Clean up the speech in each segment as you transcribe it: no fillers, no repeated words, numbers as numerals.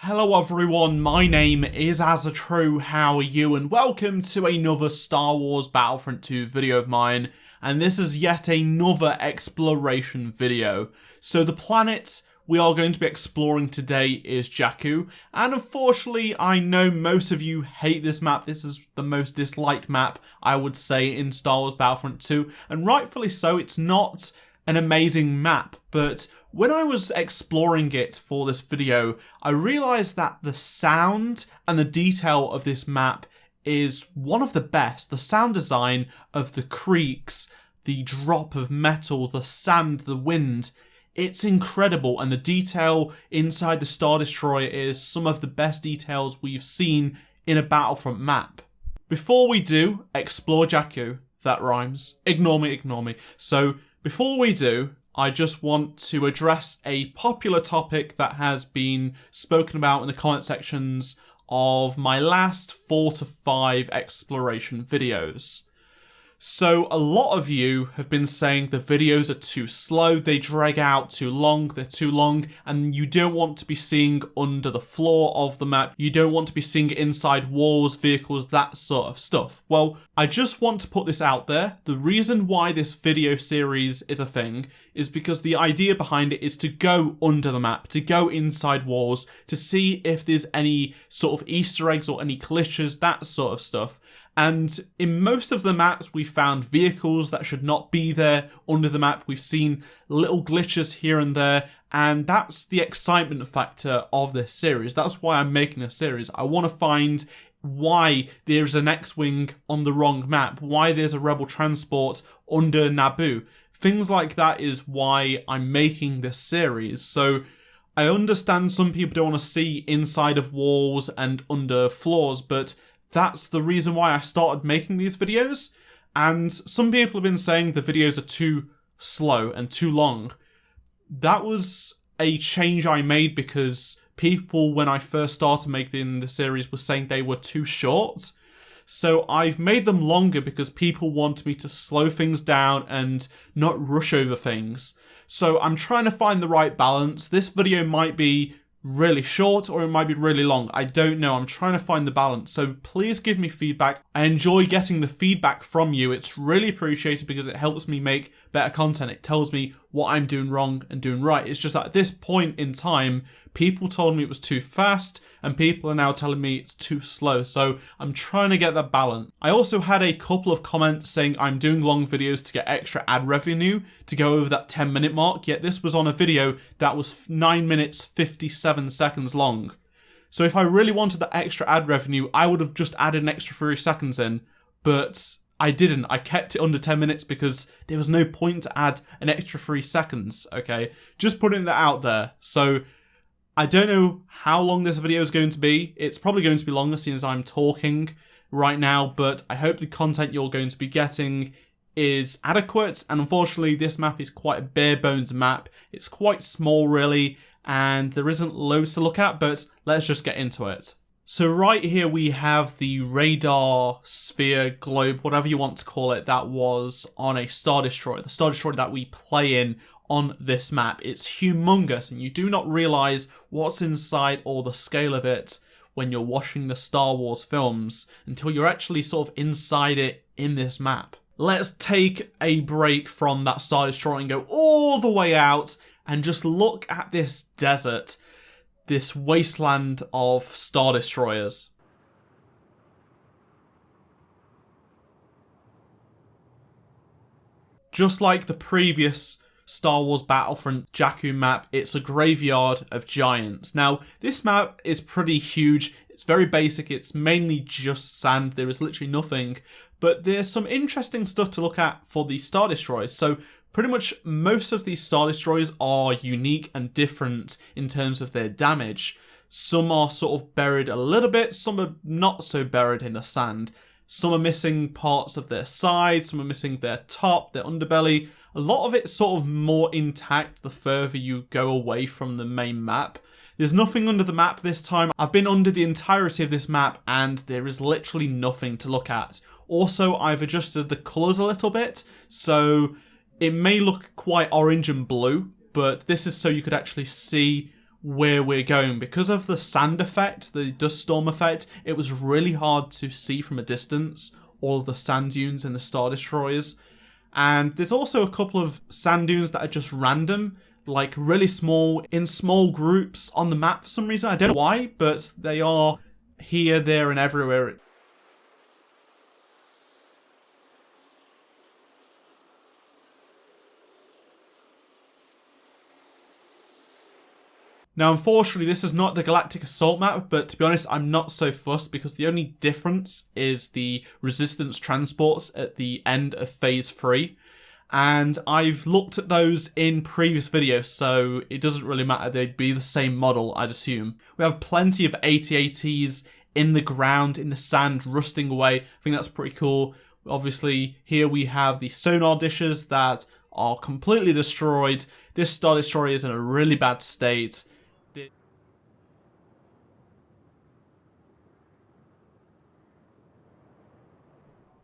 Hello everyone, my name is Azatru, how are you, and welcome to another Star Wars Battlefront 2 video of mine, and this is yet another exploration video. So the planet we are going to be exploring today is Jakku, and unfortunately I know most of you hate this map. This is the most disliked map, I would say, in Star Wars Battlefront 2, and rightfully so. It's not an amazing map, but when I was exploring it for this video, I realised that the sound and the detail of this map is one of the best. The sound design of the creaks, the drop of metal, the sand, the wind, it's incredible, and the detail inside the Star Destroyer is some of the best details we've seen in a Battlefront map. Before we do explore Jakku, that rhymes, ignore me. So before we do, I just want to address a popular topic that has been spoken about in the comment sections of my last 4 to 5 exploration videos. So a lot of you have been saying the videos are too slow, they drag out too long, they're too long, and you don't want to be seeing under the floor of the map, you don't want to be seeing inside walls, vehicles, that sort of stuff. Well, I just want to put this out there. The reason why this video series is a thing is because the idea behind it is to go under the map, to go inside walls, to see if there's any sort of Easter eggs or any glitches, that sort of stuff. And in most of the maps, we found vehicles that should not be there under the map. We've seen little glitches here and there, and that's the excitement factor of this series. That's why I'm making a series. I want to find why there's an X-Wing on the wrong map, why there's a Rebel transport under Naboo. Things like that is why I'm making this series. So I understand some people don't want to see inside of walls and under floors, but that's the reason why I started making these videos. And some people have been saying the videos are too slow and too long. That was a change I made because people, when I first started making the series, were saying they were too short. So I've made them longer because people want me to slow things down and not rush over things. So I'm trying to find the right balance. This video might be really short or it might be really long. I don't know. I'm trying to find the balance. So please give me feedback. I enjoy getting the feedback from you. It's really appreciated because it helps me make better content. It tells me what I'm doing wrong and doing right. It's just that at this point in time, people told me it was too fast and people are now telling me it's too slow. So I'm trying to get that balance. I also had a couple of comments saying I'm doing long videos to get extra ad revenue to go over that 10-minute mark. Yet this was on a video that was 9 minutes 57 seconds long. So if I really wanted that extra ad revenue, I would have just added an extra 3 seconds in, but I didn't. I kept it under 10 minutes because there was no point to add an extra 3 seconds, okay? Just putting that out there. So I don't know how long this video is going to be. It's probably going to be longer seeing as I'm talking right now, but I hope the content you're going to be getting is adequate. And unfortunately, this map is quite a bare bones map. It's quite small, really, and there isn't loads to look at, but let's just get into it. So right here we have the radar, sphere, globe, whatever you want to call it, that was on a Star Destroyer. The Star Destroyer that we play in on this map. It's humongous and you do not realise what's inside or the scale of it when you're watching the Star Wars films until you're actually sort of inside it in this map. Let's take a break from that Star Destroyer and go all the way out and just look at this desert, this wasteland of Star Destroyers. Just like the previous Star Wars Battlefront Jakku map, it's a graveyard of giants. Now, this map is pretty huge. It's very basic. It's mainly just sand. There is literally nothing. But there's some interesting stuff to look at for the Star Destroyers. So pretty much most of these Star Destroyers are unique and different in terms of their damage. Some are sort of buried a little bit. Some are not so buried in the sand. Some are missing parts of their side. Some are missing their top, their underbelly. A lot of it's sort of more intact the further you go away from the main map. There's nothing under the map this time. I've been under the entirety of this map and there is literally nothing to look at. Also, I've adjusted the colours a little bit, so it may look quite orange and blue, but this is so you could actually see where we're going. Because of the sand effect, the dust storm effect, it was really hard to see from a distance all of the sand dunes in the Star Destroyers. And there's also a couple of sand dunes that are just random, like really small, in small groups on the map for some reason. I don't know why, but they are here, there, and everywhere. Now, unfortunately, this is not the Galactic Assault map, but to be honest, I'm not so fussed because the only difference is the Resistance transports at the end of Phase 3. And I've looked at those in previous videos, so it doesn't really matter. They'd be the same model, I'd assume. We have plenty of AT-ATs in the ground, in the sand, rusting away. I think that's pretty cool. Obviously, here we have the sonar dishes that are completely destroyed. This Star Destroyer is in a really bad state.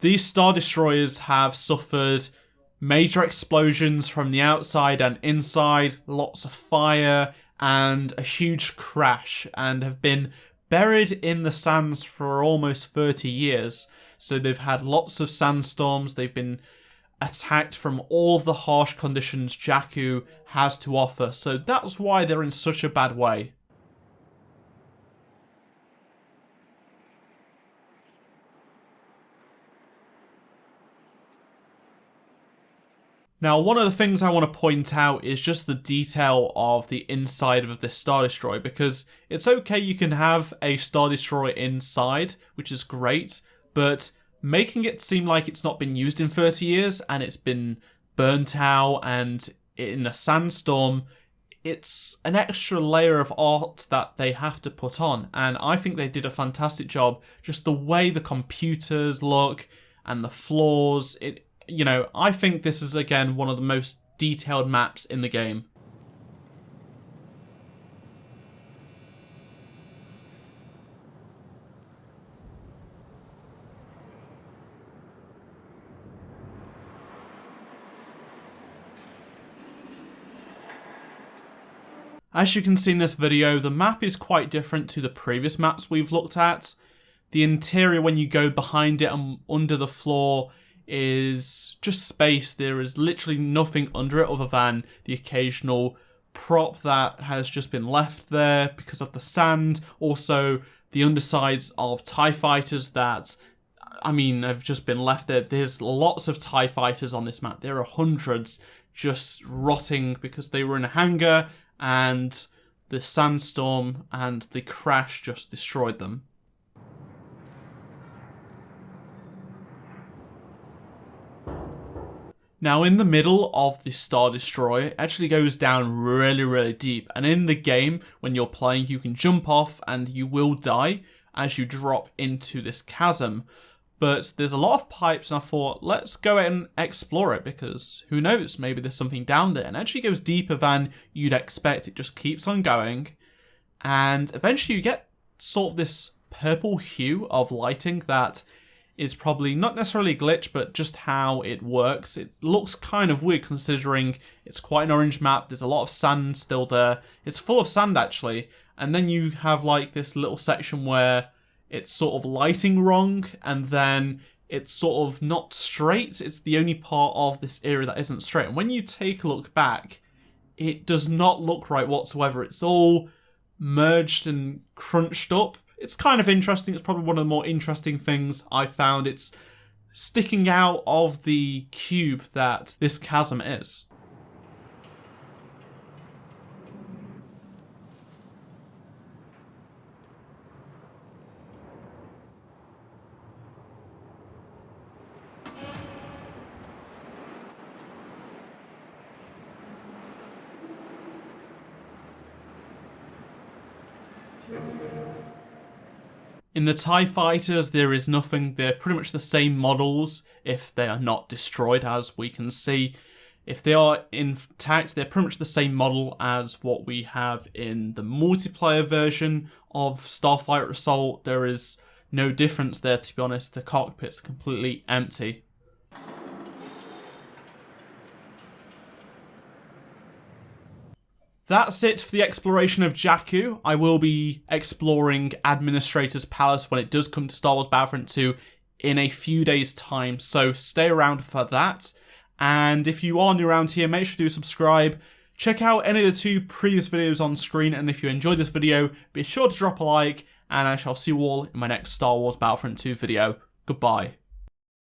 These Star Destroyers have suffered major explosions from the outside and inside, lots of fire, and a huge crash, and have been buried in the sands for almost 30 years. So they've had lots of sandstorms, they've been attacked from all of the harsh conditions Jakku has to offer, so that's why they're in such a bad way. Now, one of the things I want to point out is just the detail of the inside of this Star Destroyer, because it's okay, you can have a Star Destroyer inside, which is great, but making it seem like it's not been used in 30 years and it's been burnt out and in a sandstorm, it's an extra layer of art that they have to put on, and I think they did a fantastic job. Just the way the computers look and the floors, you know, I think this is, again, one of the most detailed maps in the game. As you can see in this video, the map is quite different to the previous maps we've looked at. The interior, when you go behind it and under the floor, is just space. There is literally nothing under it other than the occasional prop that has just been left there because of the sand. Also, the undersides of TIE fighters that, I mean, have just been left there. There's lots of TIE fighters on this map. There are hundreds just rotting because they were in a hangar and the sandstorm and the crash just destroyed them. Now, in the middle of the Star Destroyer, it actually goes down really deep, and in the game, when you're playing, you can jump off and you will die as you drop into this chasm. But there's a lot of pipes, and I thought, let's go ahead and explore it, because who knows, maybe there's something down there. And it actually goes deeper than you'd expect. It just keeps on going, and eventually you get sort of this purple hue of lighting that is probably not necessarily a glitch, but just how it works. It looks kind of weird considering it's quite an orange map. There's a lot of sand still there. It's full of sand, actually. And then you have like this little section where it's sort of lighting wrong, and then it's sort of not straight. It's the only part of this area that isn't straight. And when you take a look back, it does not look right whatsoever. It's all merged and crunched up. It's kind of interesting. It's probably one of the more interesting things I found. It's sticking out of the cube that this chasm is. In the TIE fighters, there is nothing. They're pretty much the same models if they are not destroyed, as we can see. If they are intact, they're pretty much the same model as what we have in the multiplayer version of Starfighter Assault. There is no difference there, to be honest. The cockpit's completely empty. That's it for the exploration of Jakku. I will be exploring Administrator's Palace when it does come to Star Wars Battlefront 2 in a few days' time, so stay around for that. And if you are new around here, make sure to subscribe. Check out any of the 2 previous videos on screen, and if you enjoyed this video, be sure to drop a like, and I shall see you all in my next Star Wars Battlefront 2 video. Goodbye.